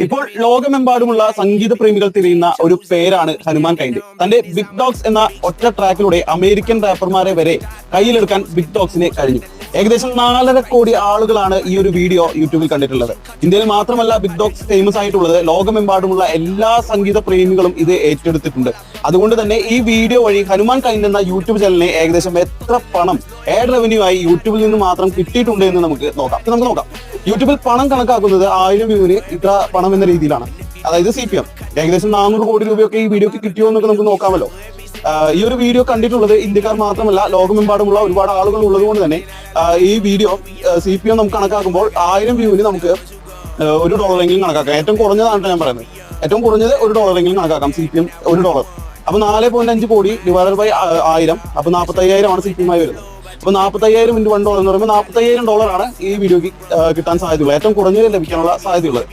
ഇപ്പോൾ ലോകമെമ്പാടുമുള്ള സംഗീത പ്രേമികൾ തിരിയുന്ന ഒരു പേരാണ് ഹനുമാൻ കൈൻഡ്. തന്റെ ബിഗ് ഡോഗ്സ് എന്ന ഒറ്റ ട്രാക്കിലൂടെ അമേരിക്കൻ റാപ്പർമാരെ വരെ കയ്യിലെടുക്കാൻ ബിഗ് ഡോഗ്സിന് കഴിഞ്ഞു. ഏകദേശം 4.5 കോടി ആളുകളാണ് ഈ ഒരു വീഡിയോ യൂട്യൂബിൽ കണ്ടിട്ടുള്ളത്. ഇന്ത്യയിൽ മാത്രമല്ല ബിഗ് ഡോഗ്സ് ഫേമസ് ആയിട്ടുള്ളത്, ലോകമെമ്പാടുമുള്ള എല്ലാ സംഗീത പ്രേമികളും ഇത് ഏറ്റെടുത്തിട്ടുണ്ട്. അതുകൊണ്ട് തന്നെ ഈ വീഡിയോ വഴി ഹനുമാൻ കൈൻഡ് എന്ന യൂട്യൂബ് ചാനലിന് ഏകദേശം എത്ര പണം ആഡ് റവന്യൂ ആയി യൂട്യൂബിൽ നിന്ന് മാത്രം കിട്ടിയിട്ടുണ്ട് എന്ന് നമുക്ക് നോക്കാം. യൂട്യൂബിൽ പണം കണക്കാക്കുന്നത് 1000 വ്യൂവിന് ഇത്ര പണം എന്ന രീതിയിലാണ്. അതായത് CPM ഏകദേശം 400 കോടി രൂപയൊക്കെ ഈ വീഡിയോക്ക് കിട്ടിയോ എന്നൊക്കെ നമുക്ക് നോക്കാമല്ലോ. ഈ ഒരു വീഡിയോ കണ്ടിട്ടുള്ളത് ഇന്ത്യക്കാർ മാത്രമല്ല, ലോകമെമ്പാടുമുള്ള ഒരുപാട് ആളുകൾ ഉള്ളത് കൊണ്ട് തന്നെ ഈ വീഡിയോ CPM നമുക്ക് കണക്കാക്കുമ്പോൾ 1000 വ്യൂവിന് നമുക്ക് $1 കണക്കാക്കാം. ഏറ്റവും കുറഞ്ഞതാണ് ഞാൻ പറയുന്നത്. ഏറ്റവും കുറഞ്ഞത് $1 കണക്കാക്കാം. CPM $1. അപ്പൊ 4.5 കോടി ഡിവൈഡഡ് ബൈ 1000, അപ്പൊ 45,000 ആണ് CPM ആയി വരുന്നത്. അപ്പൊ 45,000 × $1 എന്ന് പറയുമ്പോൾ $45,000 ആണ് ഈ വീഡിയോക്ക് കിട്ടാൻ സാധ്യതയുള്ളത്. ഏറ്റവും കുറഞ്ഞത് ലഭിക്കാനുള്ള സാധ്യതയുള്ളത്.